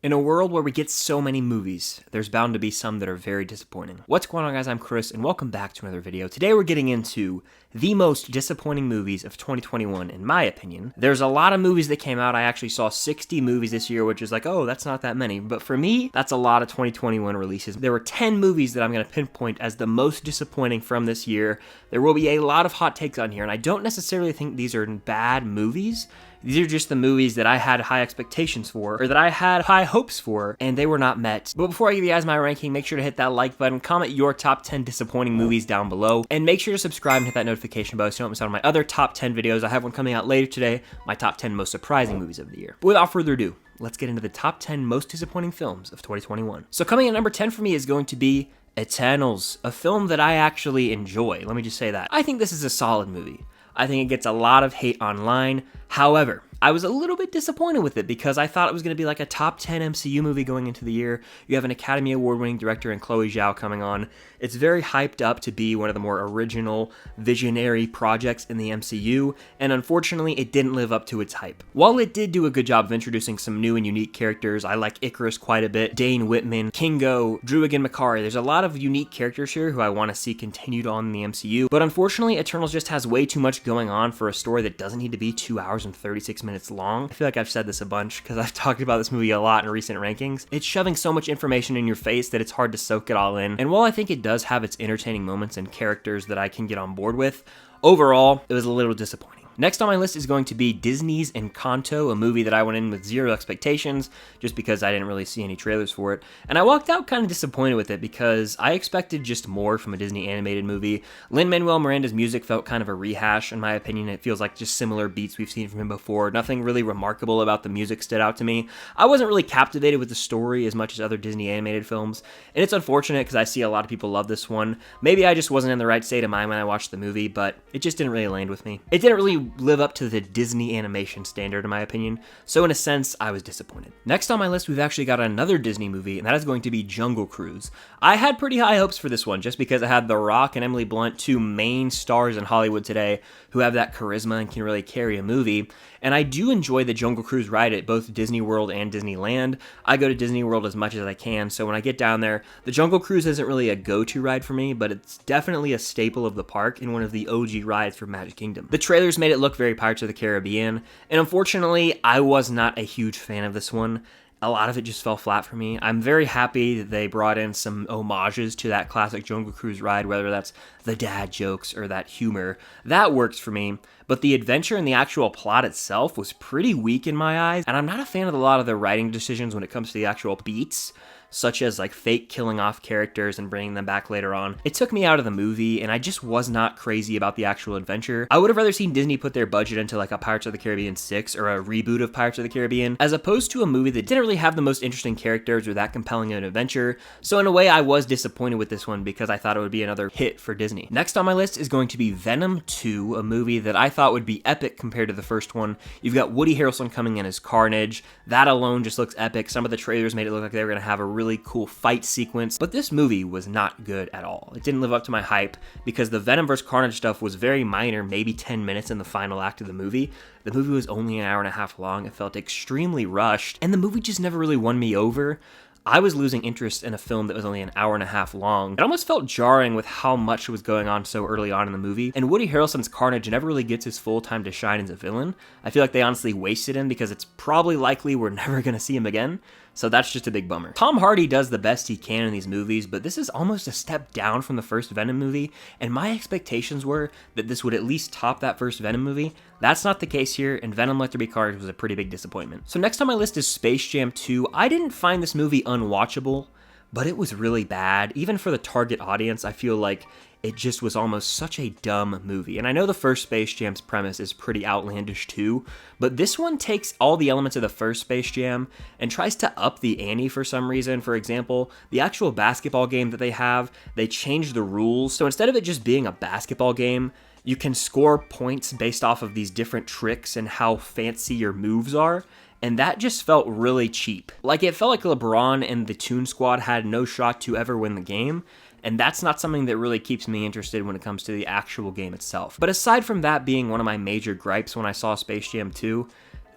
In a world where we get so many movies, there's bound to be some that are very disappointing. What's going on, guys? I'm Chris, and welcome back to another video. Today we're getting into the most disappointing movies of 2021, in my opinion. There's a lot of movies that came out. I actually saw 60 movies this year, which is like, oh, that's not that many. But for me, that's a lot of 2021 releases. There were 10 movies that I'm going to pinpoint as the most disappointing from this year. There will be a lot of hot takes on here, and I don't necessarily think these are bad movies. These are just the movies that I had high expectations for, or that I had high hopes for, and they were not met. But before I give you guys my ranking, make sure to hit that like button, comment your top 10 disappointing movies down below, and make sure to subscribe and hit that notification bell so you don't miss out on my other top 10 videos. I have one coming out later today, my top 10 most surprising movies of the year. But without further ado, let's get into the top 10 most disappointing films of 2021. So coming in at number 10 for me is going to be Eternals, a film that I actually enjoy. Let me just say that. I think this is a solid movie. I think it gets a lot of hate online. However, I was a little bit disappointed with it because I thought it was going to be like a top 10 MCU movie going into the year. You have an Academy Award-winning director in Chloe Zhao coming on. It's very hyped up to be one of the more original, visionary projects in the MCU, and unfortunately, it didn't live up to its hype. While it did do a good job of introducing some new and unique characters, I like Icarus quite a bit, Dane Whitman, Kingo, Druigan Makari. There's a lot of unique characters here who I want to see continued on in the MCU, but unfortunately, Eternals just has way too much going on for a story that doesn't need to be 2 hours and 36 minutes long. I feel like I've said this a bunch because I've talked about this movie a lot in recent rankings. It's shoving so much information in your face that it's hard to soak it all in. And while I think it does have its entertaining moments and characters that I can get on board with, overall, it was a little disappointing. Next on my list is going to be Disney's Encanto, a movie that I went in with zero expectations just because I didn't really see any trailers for it. And I walked out kind of disappointed with it because I expected just more from a Disney animated movie. Lin-Manuel Miranda's music felt kind of a rehash, in my opinion. It feels like just similar beats we've seen from him before. Nothing really remarkable about the music stood out to me. I wasn't really captivated with the story as much as other Disney animated films. And it's unfortunate because I see a lot of people love this one. Maybe I just wasn't in the right state of mind when I watched the movie, but it just didn't really land with me. It didn't really live up to the Disney animation standard, in my opinion, so in a sense, I was disappointed. Next on my list, we've actually got another Disney movie, and that is going to be Jungle Cruise. I had pretty high hopes for this one, just because it had The Rock and Emily Blunt, two main stars in Hollywood today, who have that charisma and can really carry a movie, and I do enjoy the Jungle Cruise ride at both Disney World and Disneyland. I go to Disney World as much as I can, so when I get down there, the Jungle Cruise isn't really a go-to ride for me, but it's definitely a staple of the park and one of the OG rides for Magic Kingdom. The trailers made it look very Pirates of the Caribbean, and unfortunately, I was not a huge fan of this one. A lot of it just fell flat for me. I'm very happy that they brought in some homages to that classic Jungle Cruise ride, whether that's the dad jokes or that humor. That works for me, but the adventure and the actual plot itself was pretty weak in my eyes, and I'm not a fan of a lot of the writing decisions when it comes to the actual beats, such as like fake killing off characters and bringing them back later on. It took me out of the movie, and I just was not crazy about the actual adventure. I would have rather seen Disney put their budget into like a Pirates of the Caribbean 6 or a reboot of Pirates of the Caribbean, as opposed to a movie that didn't really have the most interesting characters or that compelling an adventure. So in a way, I was disappointed with this one because I thought it would be another hit for Disney. Next on my list is going to be Venom 2, a movie that I thought would be epic compared to the first one. You've got Woody Harrelson coming in as Carnage. That alone just looks epic. Some of the trailers made it look like they were going to have a really cool fight sequence, but this movie was not good at all. It didn't live up to my hype because the Venom vs. Carnage stuff was very minor, maybe 10 minutes in the final act of the movie. The movie was only an hour and a half long. It felt extremely rushed, and the movie just never really won me over. I was losing interest in a film that was only an hour and a half long. It almost felt jarring with how much was going on so early on in the movie, and Woody Harrelson's Carnage never really gets his full time to shine as a villain. I feel like they honestly wasted him because it's probably likely we're never going to see him again. So that's just a big bummer. Tom Hardy does the best he can in these movies, but this is almost a step down from the first Venom movie, and my expectations were that this would at least top that first Venom movie. That's not the case here, and Venom Let There Be Carnage was a pretty big disappointment. So next on my list is Space Jam 2. I didn't find this movie unwatchable, but it was really bad. Even for the target audience, I feel like it just was almost such a dumb movie. And I know the first Space Jam's premise is pretty outlandish too, but this one takes all the elements of the first Space Jam and tries to up the ante for some reason. For example, the actual basketball game that they have, they changed the rules. So instead of it just being a basketball game, you can score points based off of these different tricks and how fancy your moves are. And that just felt really cheap. Like, it felt like LeBron and the Toon Squad had no shot to ever win the game, and that's not something that really keeps me interested when it comes to the actual game itself. But aside from that being one of my major gripes when I saw Space Jam 2,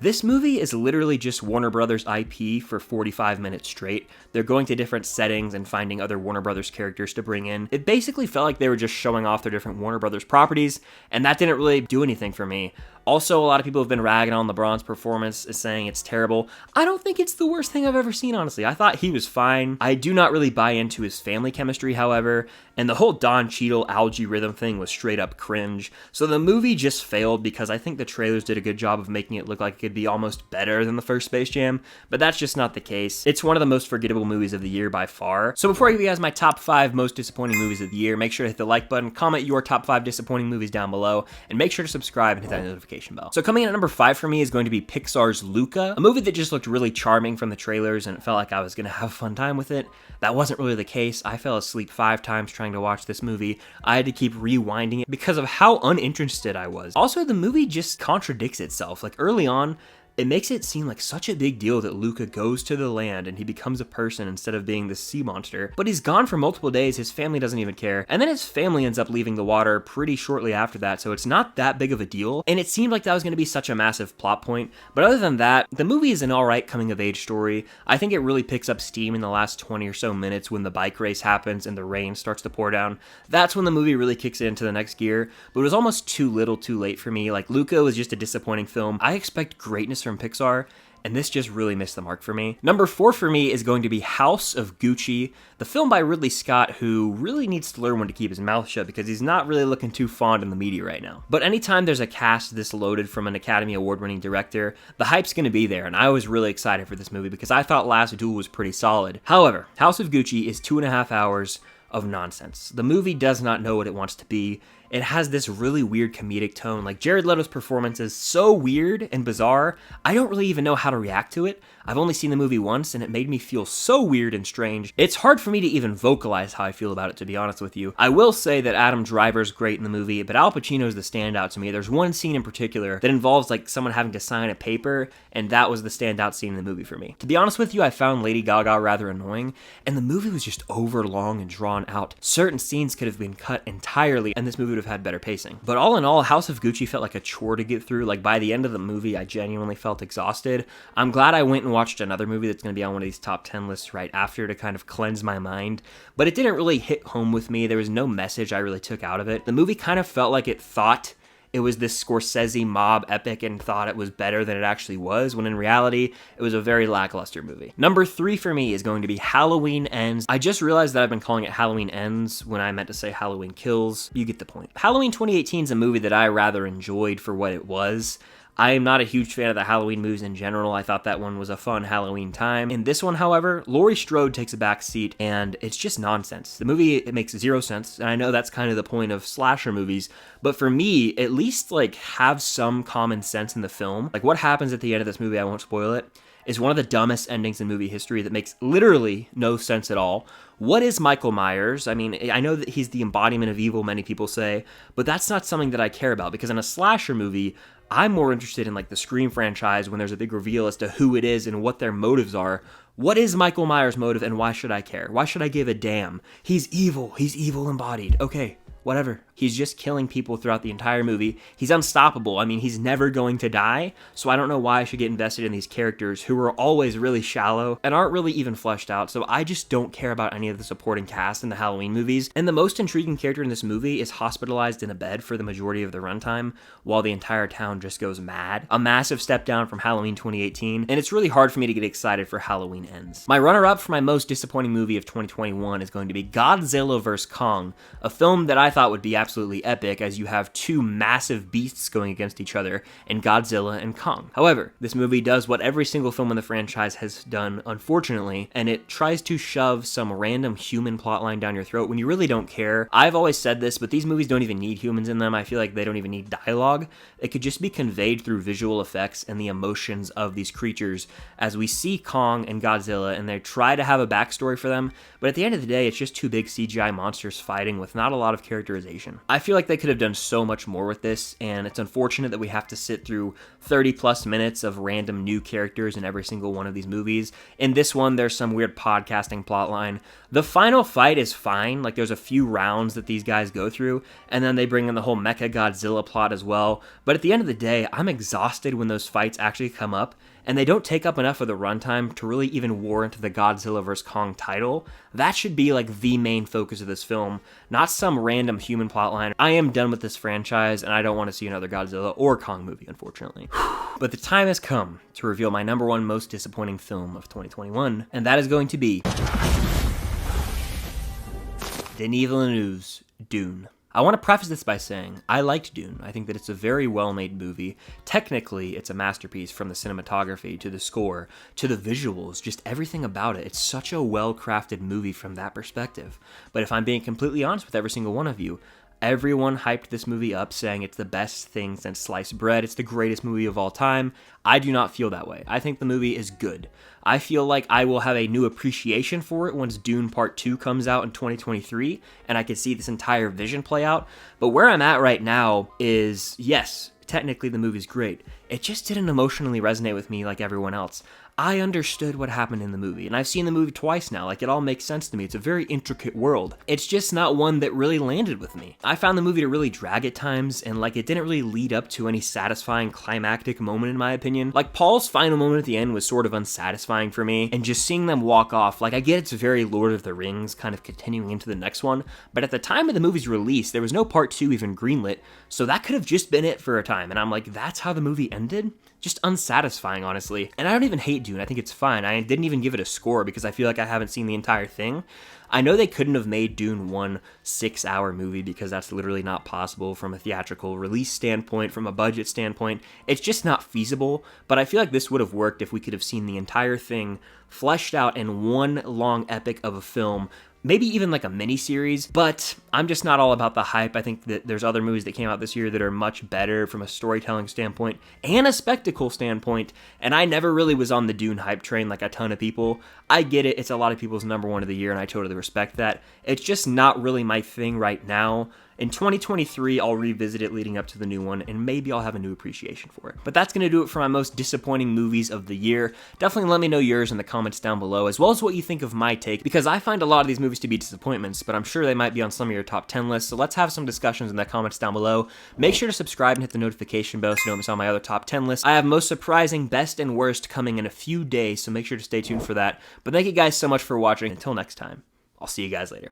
This movie is literally just Warner Brothers IP for 45 minutes straight. They're going to different settings and finding other Warner Brothers characters to bring in. It basically felt like they were just showing off their different Warner Brothers properties, and that didn't really do anything for me. Also, a lot of people have been ragging on LeBron's performance, saying it's terrible. I don't think it's the worst thing I've ever seen, honestly. I thought he was fine. I do not really buy into his family chemistry, however, and the whole Don Cheadle algae rhythm thing was straight up cringe. So the movie just failed because I think the trailers did a good job of making it look like it could be almost better than the first Space Jam, but that's just not the case. It's one of the most forgettable movies of the year by far. So before I give you guys my top 5 most disappointing movies of the year, make sure to hit the like button, comment your top 5 disappointing movies down below, and make sure to subscribe and hit that notification bell. So coming in at number 5 for me is going to be Pixar's Luca, a movie that just looked really charming from the trailers and it felt like I was going to have a fun time with it. That wasn't really the case. I fell asleep 5 times trying to watch this movie. I had to keep rewinding it because of how uninterested I was. Also, the movie just contradicts itself. Like early on, it makes it seem like such a big deal that Luca goes to the land and he becomes a person instead of being this sea monster. But he's gone for multiple days, his family doesn't even care, and then his family ends up leaving the water pretty shortly after that, so it's not that big of a deal, and it seemed like that was going to be such a massive plot point. But other than that, the movie is an alright coming-of-age story. I think it really picks up steam in the last 20 or so minutes when the bike race happens and the rain starts to pour down. That's when the movie really kicks it into the next gear, but it was almost too little too late for me. Like, Luca was just a disappointing film. I expect greatness from Pixar, and this just really missed the mark for me. Number 4 for me is going to be House of Gucci, the film by Ridley Scott, who really needs to learn when to keep his mouth shut because he's not really looking too fond in the media right now. But anytime there's a cast this loaded from an Academy Award-winning director, the hype's going to be there, and I was really excited for this movie because I thought Last Duel was pretty solid. However, House of Gucci is 2.5 hours of nonsense. The movie does not know what it wants to be. It has this really weird comedic tone. Like, Jared Leto's performance is so weird and bizarre, I don't really even know how to react to it. I've only seen the movie once, and it made me feel so weird and strange. It's hard for me to even vocalize how I feel about it, to be honest with you. I will say that Adam Driver's great in the movie, but Al Pacino's the standout to me. There's one scene in particular that involves, like, someone having to sign a paper, and that was the standout scene in the movie for me. To be honest with you, I found Lady Gaga rather annoying, and the movie was just over long and drawn out. Certain scenes could have been cut entirely, and this movie would have had better pacing. But all in all, House of Gucci felt like a chore to get through. Like, by the end of the movie, I genuinely felt exhausted. I'm glad I went and watched another movie that's going to be on one of these top 10 lists right after to kind of cleanse my mind, but it didn't really hit home with me. There was no message I really took out of it. The movie kind of felt like it thought it was this Scorsese mob epic and thought it was better than it actually was, when in reality, it was a very lackluster movie. Number 3 for me is going to be Halloween Ends. I just realized that I've been calling it Halloween Ends when I meant to say Halloween Kills. You get the point. Halloween 2018 is a movie that I rather enjoyed for what it was. I am not a huge fan of the Halloween movies in general. I thought that one was a fun Halloween time. In this one, however, Laurie Strode takes a back seat, and it's just nonsense. The movie, it makes 0 sense, and I know that's kind of the point of slasher movies, but for me, at least, like, have some common sense in the film. Like, what happens at the end of this movie, I won't spoil it, is one of the dumbest endings in movie history that makes literally no sense at all. What is Michael Myers? I mean, I know that he's the embodiment of evil, many people say, but that's not something that I care about, because in a slasher movie, I'm more interested in, like, the Scream franchise when there's a big reveal as to who it is and what their motives are. What is Michael Myers' motive, and why should I care? Why should I give a damn? He's evil embodied. Okay, whatever. He's just killing people throughout the entire movie. He's unstoppable. I mean, he's never going to die, so I don't know why I should get invested in these characters who are always really shallow and aren't really even fleshed out, so I just don't care about any of the supporting cast in the Halloween movies. And the most intriguing character in this movie is hospitalized in a bed for the majority of the runtime, while the entire town just goes mad. A massive step down from Halloween 2018, and it's really hard for me to get excited for Halloween Ends. My runner-up for my most disappointing movie of 2021 is going to be Godzilla vs. Kong, a film that I thought would be absolutely epic, as you have two massive beasts going against each other in Godzilla and Kong. However, this movie does what every single film in the franchise has done, unfortunately, and it tries to shove some random human plotline down your throat when you really don't care. I've always said this, but these movies don't even need humans in them. I feel like they don't even need dialogue. It could just be conveyed through visual effects and the emotions of these creatures as we see Kong and Godzilla, and they try to have a backstory for them, but at the end of the day, it's just two big CGI monsters fighting with not a lot of character characterization. I feel like they could have done so much more with this, and it's unfortunate that we have to sit through 30 plus minutes of random new characters in every single one of these movies. In this one, there's some weird podcasting plotline. The final fight is fine, like there's a few rounds that these guys go through, and then they bring in the whole Mecha Godzilla plot as well. But at the end of the day, I'm exhausted when those fights actually come up, and they don't take up enough of the runtime to really even warrant the Godzilla vs. Kong title. That should be like the main focus of this film, not some random human plotline. I am done with this franchise, and I don't want to see another Godzilla or Kong movie, unfortunately. But the time has come to reveal my number one most disappointing film of 2021, and that is going to be Denis Villeneuve's Dune. I want to preface this by saying I liked Dune. I think that it's a very well-made movie. Technically, it's a masterpiece, from the cinematography to the score to the visuals, just everything about it. It's such a well-crafted movie from that perspective. But if I'm being completely honest with every single one of you, everyone hyped this movie up, saying it's the best thing since sliced bread. It's the greatest movie of all time. I do not feel that way. I think the movie is good. I feel like I will have a new appreciation for it once Dune Part 2 comes out in 2023, and I can see this entire vision play out. But where I'm at right now is, yes, technically the movie's great. It just didn't emotionally resonate with me like everyone else. I understood what happened in the movie, and I've seen the movie twice now. Like, it all makes sense to me. It's a very intricate world. It's just not one that really landed with me. I found the movie to really drag at times, and like, it didn't really lead up to any satisfying climactic moment, in my opinion. Like, Paul's final moment at the end was sort of unsatisfying for me, and just seeing them walk off, like, I get it's very Lord of the Rings, kind of continuing into the next one, but at the time of the movie's release, there was no part 2 even greenlit, so that could have just been it for a time, and I'm like, that's how the movie ended? Just unsatisfying, honestly. And I don't even hate Dune. I think it's fine. I didn't even give it a score because I feel like I haven't seen the entire thing. I know they couldn't have made Dune one 6-hour movie because that's literally not possible from a theatrical release standpoint, from a budget standpoint. It's just not feasible, but I feel like this would have worked if we could have seen the entire thing fleshed out in one long epic of a film, maybe even like a mini-series, but I'm just not all about the hype. I think that there's other movies that came out this year that are much better from a storytelling standpoint and a spectacle standpoint, and I never really was on the Dune hype train like a ton of people. I get it, it's a lot of people's number one of the year, and I totally respect that. It's just not really my thing right now. In 2023, I'll revisit it leading up to the new one, and maybe I'll have a new appreciation for it. But that's going to do it for my most disappointing movies of the year. Definitely let me know yours in the comments down below, as well as what you think of my take, because I find a lot of these movies to be disappointments, but I'm sure they might be on some of your top 10 lists, so let's have some discussions in the comments down below. Make sure to subscribe and hit the notification bell so you don't miss all my other top 10 lists. I have most surprising, best, and worst coming in a few days, so make sure to stay tuned for that. But thank you guys so much for watching. Until next time, I'll see you guys later.